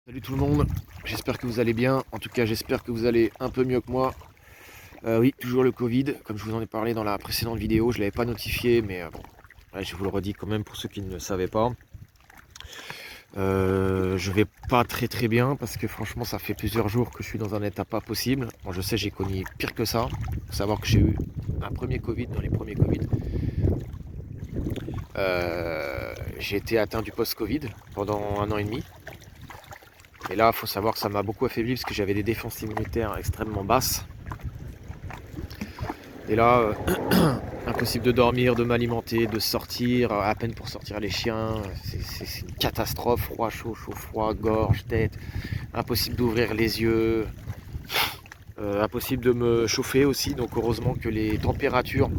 Salut tout le monde, j'espère que vous allez bien. En tout cas, j'espère que vous allez un peu mieux que moi. Oui, toujours le Covid, comme je vous en ai parlé dans la précédente vidéo. Je ne l'avais pas notifié, mais bon, ouais, je vous le redis quand même pour ceux qui ne le savaient pas. Je vais pas très bien parce que franchement, ça fait plusieurs jours que je suis dans un état pas possible. Bon, je sais, j'ai connu pire que ça. Faut savoir que j'ai eu un premier Covid dans les premiers Covid. J'ai été atteint du post-Covid pendant 1 an et demi. Et là, il faut savoir que ça m'a beaucoup affaibli parce que j'avais des défenses immunitaires extrêmement basses. Et là, impossible de dormir, de m'alimenter, de sortir, à peine pour sortir les chiens. C'est une catastrophe, froid, chaud, chaud, froid, gorge, tête. Impossible d'ouvrir les yeux. Impossible de me chauffer aussi. Donc heureusement que les températures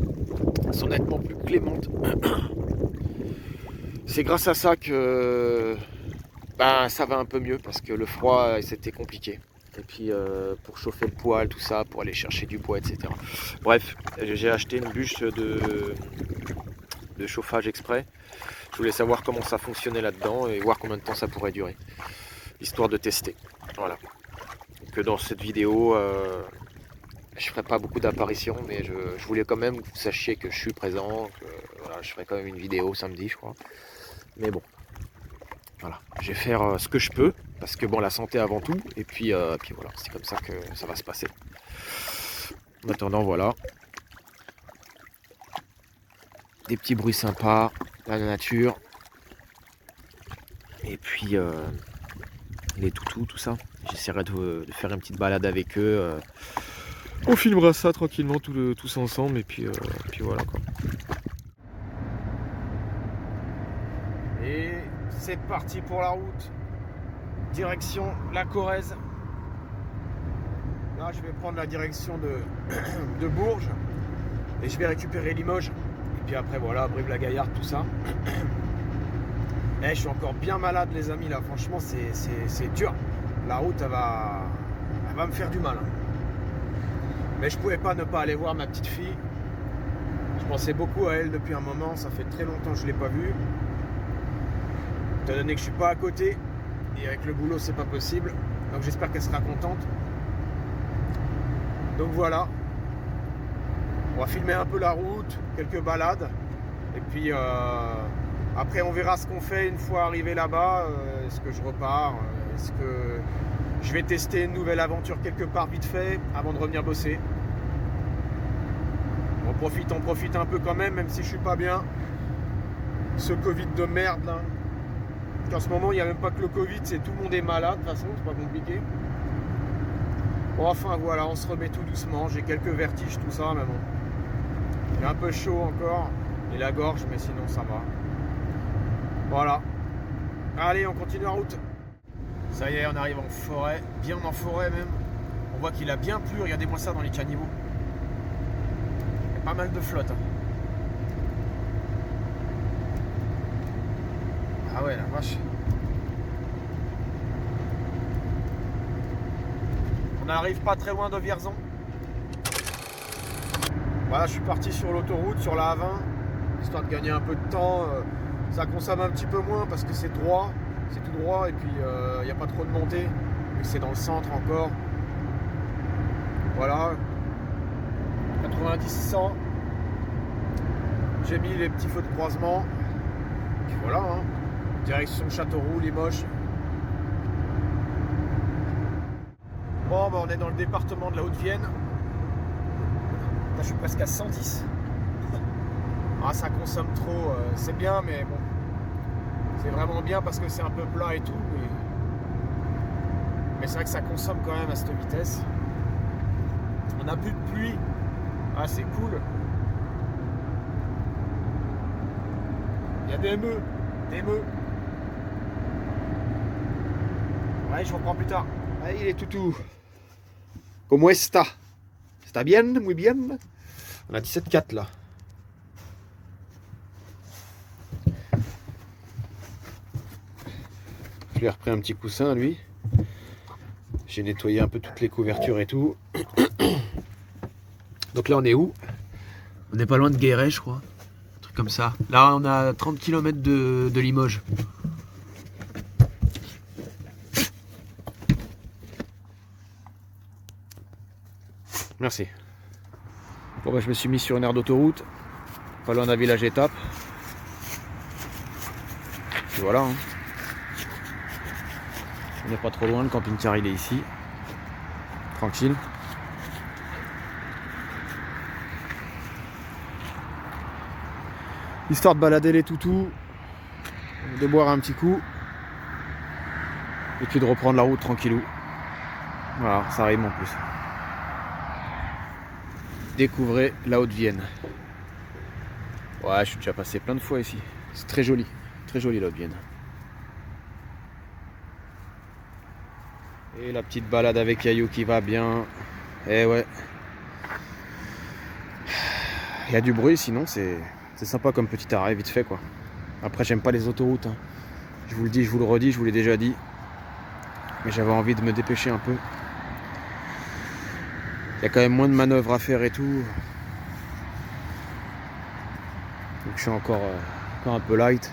sont nettement plus clémentes. C'est grâce à ça que ça va un peu mieux parce que le froid c'était compliqué. Et puis pour chauffer le poêle, tout ça, pour aller chercher du bois, etc. Bref, j'ai acheté une bûche de chauffage exprès. Je voulais savoir comment ça fonctionnait là-dedans et voir combien de temps ça pourrait durer, histoire de tester. Voilà. Donc dans cette vidéo, je ferai pas beaucoup d'apparitions, mais je voulais quand même que vous sachiez que je suis présent, que voilà, je ferai quand même une vidéo samedi, je crois. Mais bon. Voilà, je vais faire ce que je peux, parce que bon, la santé avant tout, et puis voilà, c'est comme ça que ça va se passer. En attendant, voilà. Des petits bruits sympas, la nature, et puis les toutous, tout ça. J'essaierai de faire une petite balade avec eux. On filmera ça tranquillement tous ensemble, et puis voilà quoi. Et c'est parti pour la route. Direction la Corrèze. Là, je vais prendre la direction de Bourges et je vais récupérer Limoges. Et puis après, voilà, Brive-la-Gaillarde, tout ça. Je suis encore bien malade, les amis. Là, franchement, c'est dur. La route, elle va me faire du mal. Mais je pouvais pas ne pas aller voir ma petite fille. Je pensais beaucoup à elle depuis un moment. Ça fait très longtemps que je l'ai pas vue. Étant donné que je suis pas à côté et avec le boulot, c'est pas possible. Donc j'espère qu'elle sera contente. Donc voilà, on va filmer un peu la route, quelques balades, et puis après on verra ce qu'on fait une fois arrivé là-bas. Est-ce que je repars, est-ce que je vais tester une nouvelle aventure quelque part vite fait avant de revenir bosser. On profite un peu quand même si je suis pas bien. Ce Covid de merde là. En ce moment il n'y a même pas que le Covid, c'est tout le monde est malade de toute façon, c'est pas compliqué. Bon, enfin voilà, on se remet tout doucement. J'ai quelques vertiges, tout ça, mais bon. Il est un peu chaud encore. Et la gorge, mais sinon ça va. Voilà. Allez, on continue la route. Ça y est, on arrive en forêt. Bien en forêt même. On voit qu'il a bien plu. Regardez-moi ça dans les caniveaux. Il y a pas mal de flotte. Ah ouais, la vache. On n'arrive pas très loin de Vierzon. Voilà, je suis parti sur l'autoroute, sur la A20, histoire de gagner un peu de temps. Ça consomme un petit peu moins parce que c'est droit, c'est tout droit, et puis il n'y a pas trop de montée, vu que c'est dans le centre encore. Voilà, 90-100. J'ai mis les petits feux de croisement. Puis voilà, hein. Direction Châteauroux, Limoges. Bon, on est dans le département de la Haute-Vienne. Là, je suis presque à 110. Ah, ça consomme trop. C'est bien, mais bon. C'est vraiment bien parce que c'est un peu plat et tout. Mais c'est vrai que ça consomme quand même à cette vitesse. On n'a plus de pluie. Ah, c'est cool. Il y a des meux. Des meux. Ouais, je reprends plus tard. Allez, il est toutou. Como está? Está bien? Muy bien? On a 17,4 là. Je lui ai repris un petit coussin, lui. J'ai nettoyé un peu toutes les couvertures et tout. Donc là, on est où? On n'est pas loin de Guéret, je crois. Un truc comme ça. Là, on a 30 km de Limoges. Merci. Bon bah je me suis mis sur une aire d'autoroute, pas loin d'un village étape. Et voilà. Hein. On n'est pas trop loin, le camping-car il est ici. Tranquille. Histoire de balader les toutous, de boire un petit coup. Et puis de reprendre la route tranquillou. Voilà, ça rime en plus. Découvrez la Haute-Vienne. Ouais, je suis déjà passé plein de fois ici. C'est très joli la Haute-Vienne. Et la petite balade avec Caillou qui va bien. Eh ouais. Il y a du bruit, sinon c'est sympa comme petit arrêt vite fait quoi. Après j'aime pas les autoroutes. Hein. Je vous le dis, je vous le redis, je vous l'ai déjà dit. Mais j'avais envie de me dépêcher un peu. Il y a quand même moins de manœuvres à faire et tout. Donc je suis encore un peu light.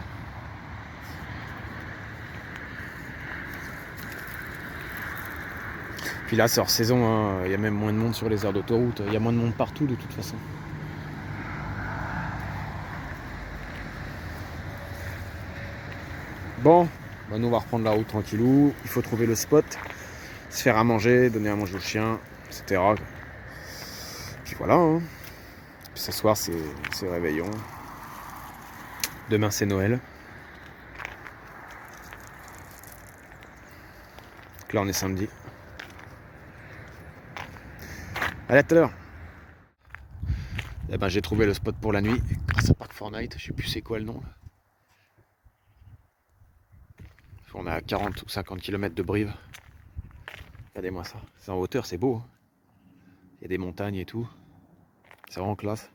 Puis là c'est hors saison, hein. Il y a même moins de monde sur les aires d'autoroute. Il y a moins de monde partout de toute façon. Bon, bah nous on va reprendre la route tranquillou. Il faut trouver le spot, se faire à manger, donner à manger au chien, etc. Puis voilà. Hein. Puis ce soir c'est réveillon. Demain c'est Noël. Donc là on est samedi. Allez, à tout à l'heure. Eh ben j'ai trouvé le spot pour la nuit grâce à Park Fortnite. Je sais plus c'est quoi le nom. On est à 40 ou 50 km de Brive. Regardez-moi ça. C'est en hauteur, c'est beau. Hein. Il y a des montagnes et tout. C'est vraiment classe.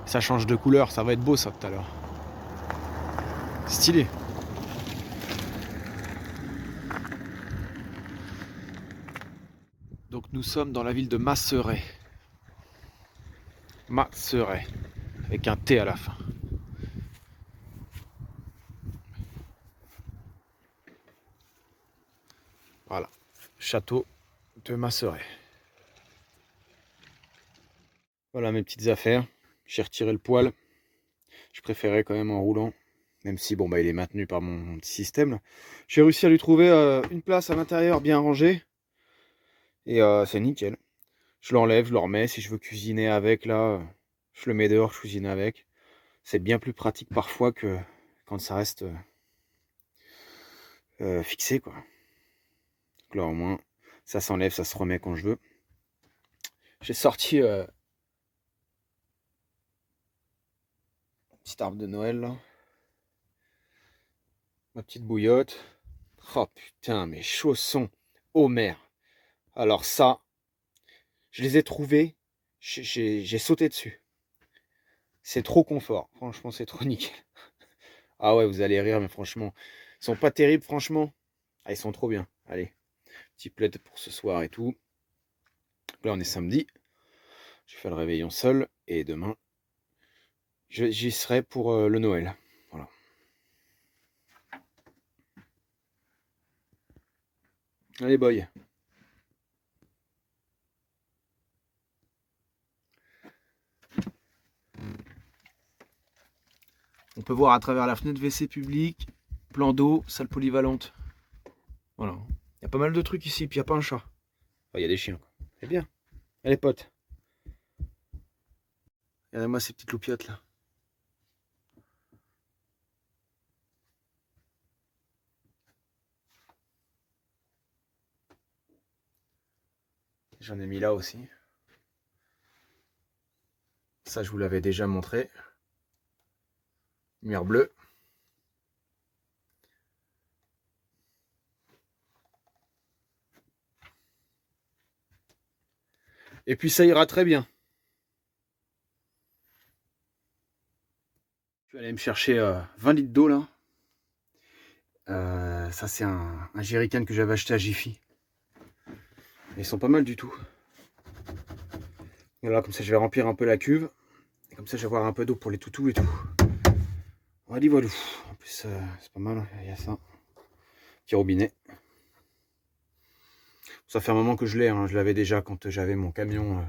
Ça change de couleur, ça va être beau ça tout à l'heure. Stylé. Donc nous sommes dans la ville de Masseret. Masseret. Avec un T à la fin. Voilà. Château de Masseret. Voilà mes petites affaires. J'ai retiré le poêle. Je préférais quand même en roulant. Même si bon bah il est maintenu par mon petit système. J'ai réussi à lui trouver une place à l'intérieur bien rangée. Et c'est nickel. Je l'enlève, je le remets. Si je veux cuisiner avec là, je le mets dehors, je cuisine avec. C'est bien plus pratique parfois que quand ça reste fixé quoi. Donc là au moins ça s'enlève, ça se remet quand je veux. J'ai sorti petit arbre de Noël là. Ma petite bouillotte. Oh putain, mes chaussons Homer. Alors ça, je les ai trouvés, j'ai sauté dessus. C'est trop confort, franchement c'est trop nickel. Ah ouais, vous allez rire, mais franchement, ils sont pas terribles franchement. Ah, ils sont trop bien. Allez, petit plaid pour ce soir et tout. Là on est samedi. Je fais le réveillon seul et demain, j'y serai pour le Noël. Voilà. Allez boy. On peut voir à travers la fenêtre WC public, plan d'eau, salle polyvalente. Voilà. Il y a pas mal de trucs ici, puis il n'y a pas un chat. Enfin, il y a des chiens. C'est bien. Allez potes. Regardez-moi ces petites loupiottes là. J'en ai mis là aussi. Ça, je vous l'avais déjà montré. Lumière bleue. Et puis ça ira très bien. Je vais aller me chercher 20 litres d'eau là. Ça c'est un jerrycan que j'avais acheté à Jiffy. Ils sont pas mal du tout. Et là comme ça je vais remplir un peu la cuve. Et comme ça je vais avoir un peu d'eau pour les toutous et tout. Voilà, voilà. En plus, c'est pas mal, il y a ça. Petit robinet. Ça fait un moment que je l'ai, hein. Je l'avais déjà quand j'avais mon camion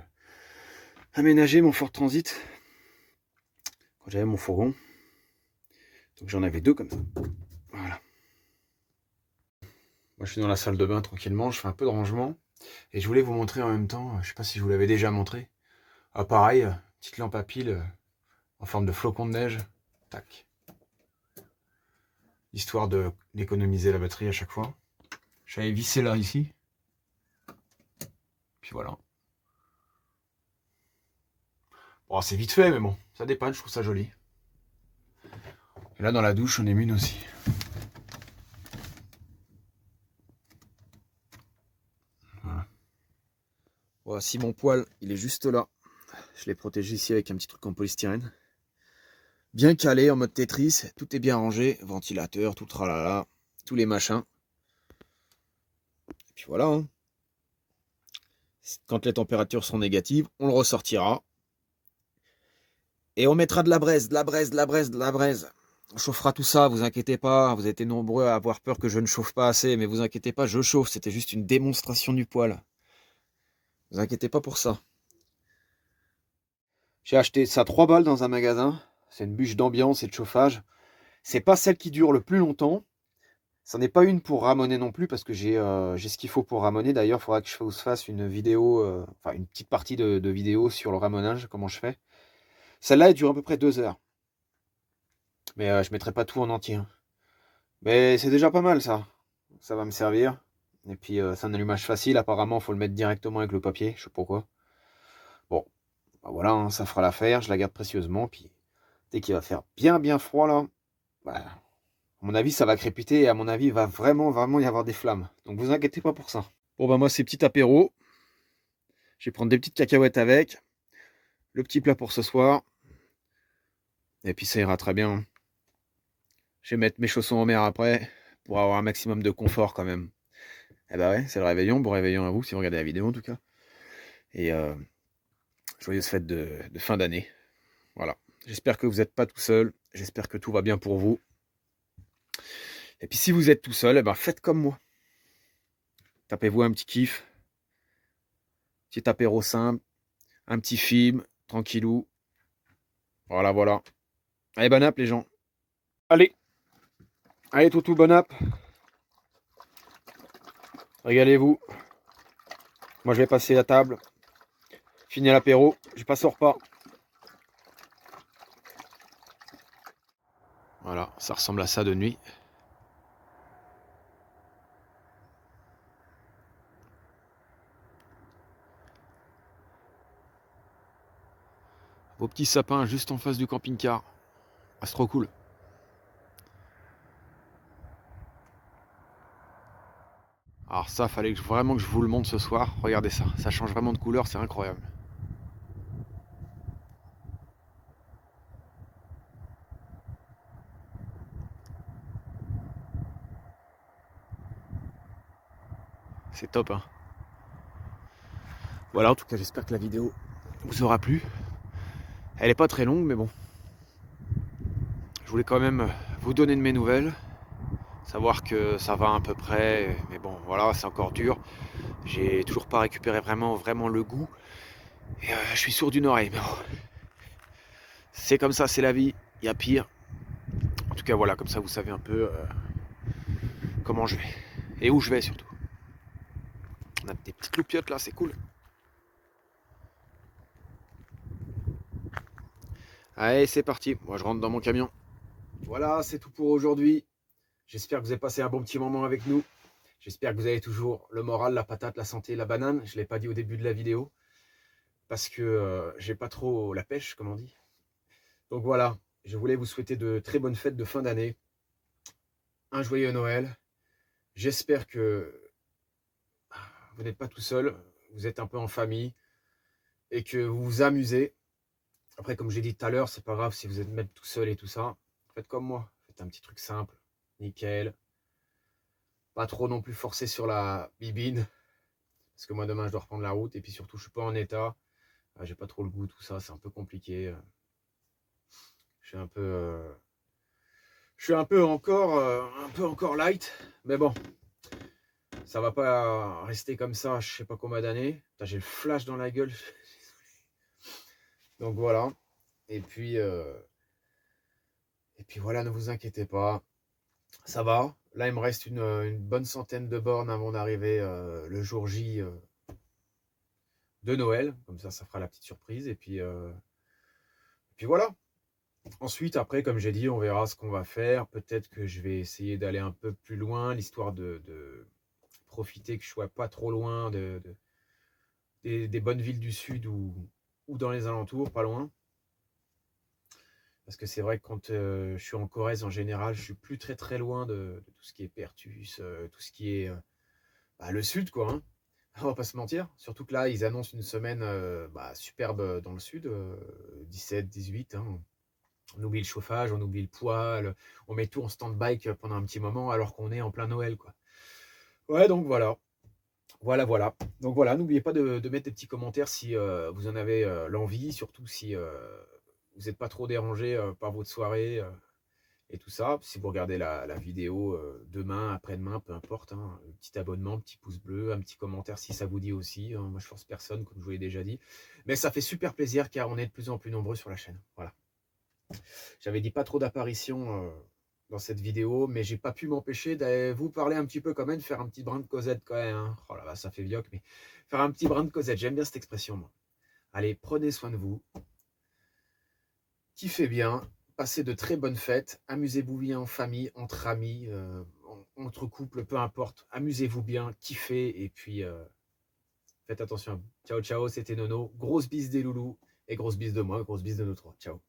aménagé, mon Ford Transit. Quand j'avais mon fourgon. Donc j'en avais deux comme ça. Voilà. Moi je suis dans la salle de bain tranquillement, je fais un peu de rangement. Et je voulais vous montrer en même temps, je sais pas si je vous l'avais déjà montré. Ah pareil, petite lampe à pile en forme de flocon de neige. Tac. Histoire d'économiser la batterie à chaque fois. J'avais vissé là ici. Puis voilà. Bon, c'est vite fait, mais bon, ça dépanne, je trouve ça joli. Et là, dans la douche, on est une aussi. Voilà. Voici mon poêle, il est juste là. Je l'ai protégé ici avec un petit truc en polystyrène. Bien calé, en mode Tetris, tout est bien rangé. Ventilateur, tout le tralala, tous les machins. Et puis voilà, hein. Quand les températures sont négatives, on le ressortira. Et on mettra de la braise, de la braise, de la braise, de la braise. On chauffera tout ça, vous inquiétez pas. Vous êtes nombreux à avoir peur que je ne chauffe pas assez, mais vous inquiétez pas, je chauffe. C'était juste une démonstration du poêle. Vous inquiétez pas pour ça. J'ai acheté ça 3 balles dans un magasin. C'est une bûche d'ambiance et de chauffage. C'est pas celle qui dure le plus longtemps. Ça n'est pas une pour ramoner non plus parce que j'ai ce qu'il faut pour ramoner. D'ailleurs, il faudra que je vous fasse une vidéo, enfin une petite partie de vidéo sur le ramonage, comment je fais. Celle-là, elle dure à peu près 2 heures. Mais je ne mettrai pas tout en entier, hein. Mais c'est déjà pas mal ça. Ça va me servir. Et puis c'est un allumage facile. Apparemment, il faut le mettre directement avec le papier. Je sais pas pourquoi. Bon, bah voilà, hein, ça fera l'affaire. Je la garde précieusement. Puis dès qu'il va faire bien froid là, bah, à mon avis, ça va crépiter. Et à mon avis, il va vraiment y avoir des flammes. Donc vous inquiétez pas pour ça. Bon bah moi, c'est petit apéro. Je vais prendre des petites cacahuètes avec. Le petit plat pour ce soir. Et puis ça ira très bien, hein. Je vais mettre mes chaussons en mer après. Pour avoir un maximum de confort quand même. Eh bah ouais, c'est le réveillon. Bon réveillon à vous si vous regardez la vidéo en tout cas. Et joyeuse fête de fin d'année. Voilà. J'espère que vous n'êtes pas tout seul. J'espère que tout va bien pour vous. Et puis si vous êtes tout seul, eh ben faites comme moi. Tapez-vous un petit kiff. Petit apéro simple. Un petit film. Tranquillou. Voilà, voilà. Allez, bon app les gens. Allez. Allez, toutou, bon app. Régalez-vous. Moi, je vais passer à table. Finir l'apéro. Je passe au repas. Voilà, ça ressemble à ça de nuit. Vos petits sapins juste en face du camping-car. Ah, c'est trop cool. Alors ça, fallait vraiment que je vous le montre ce soir. Regardez ça, ça change vraiment de couleur, c'est incroyable. C'est top, hein. Voilà, en tout cas, j'espère que la vidéo vous aura plu. Elle est pas très longue, mais bon. Je voulais quand même vous donner de mes nouvelles. Savoir que ça va à peu près. Mais bon, voilà, c'est encore dur. J'ai toujours pas récupéré vraiment le goût. Et je suis sourd d'une oreille, mais bon. C'est comme ça, c'est la vie. Il y a pire. En tout cas, voilà, comme ça, vous savez un peu comment je vais. Et où je vais, surtout. On a des petites loupiottes, là, c'est cool. Allez, c'est parti. Moi, je rentre dans mon camion. Voilà, c'est tout pour aujourd'hui. J'espère que vous avez passé un bon petit moment avec nous. J'espère que vous avez toujours le moral, la patate, la santé, la banane. Je ne l'ai pas dit au début de la vidéo. Parce que j'ai pas trop la pêche, comme on dit. Donc voilà, je voulais vous souhaiter de très bonnes fêtes de fin d'année. Un joyeux Noël. J'espère que vous n'êtes pas tout seul. Vous êtes un peu en famille. Et que vous vous amusez. Après, comme j'ai dit tout à l'heure, c'est pas grave si vous êtes même tout seul et tout ça. Faites comme moi. Faites un petit truc simple. Nickel. Pas trop non plus forcer sur la bibine. Parce que moi, demain, je dois reprendre la route. Et puis surtout, je suis pas en état. J'ai pas trop le goût, tout ça. C'est un peu compliqué. Je suis un peu... Je suis un peu encore light, mais bon, ça va pas rester comme ça, je sais pas combien d'années. Putain, j'ai le flash dans la gueule. Donc voilà. Et puis, voilà, ne vous inquiétez pas, ça va. Là, il me reste une bonne centaine de bornes avant d'arriver le jour J de Noël. Comme ça fera la petite surprise. Et puis voilà. Ensuite, après, comme j'ai dit, on verra ce qu'on va faire. Peut-être que je vais essayer d'aller un peu plus loin, l'histoire de profiter que je sois pas trop loin des bonnes villes du sud ou dans les alentours, pas loin. Parce que c'est vrai que quand je suis en Corrèze, en général, je suis plus très très loin de tout ce qui est Pertus, tout ce qui est le sud, quoi. Hein. On va pas se mentir. Surtout que là, ils annoncent une semaine superbe dans le sud, 17, 18. Hein. On oublie le chauffage, on oublie le poêle, on met tout en stand-by pendant un petit moment alors qu'on est en plein Noël, quoi. Ouais, donc voilà. Voilà. Donc voilà, n'oubliez pas de mettre des petits commentaires si vous en avez l'envie, surtout si vous n'êtes pas trop dérangé par votre soirée et tout ça. Si vous regardez la vidéo demain, après-demain, peu importe, hein, un petit abonnement, petit pouce bleu, un petit commentaire si ça vous dit aussi. Hein. Moi, je force personne, comme je vous l'ai déjà dit. Mais ça fait super plaisir car on est de plus en plus nombreux sur la chaîne. Voilà. J'avais dit pas trop d'apparitions dans cette vidéo, mais j'ai pas pu m'empêcher de vous parler un petit peu quand même, faire un petit brin de causette quand même. Hein. Oh là là, ça fait vioc, mais faire un petit brin de causette, j'aime bien cette expression, moi. Allez, prenez soin de vous, kiffez bien, passez de très bonnes fêtes, amusez-vous bien en famille, entre amis, entre couples, peu importe. Amusez-vous bien, kiffez, et puis faites attention à vous. Ciao, ciao, c'était Nono. Grosse bise des loulous, et grosse bise de moi, grosse bise de nous trois. Ciao.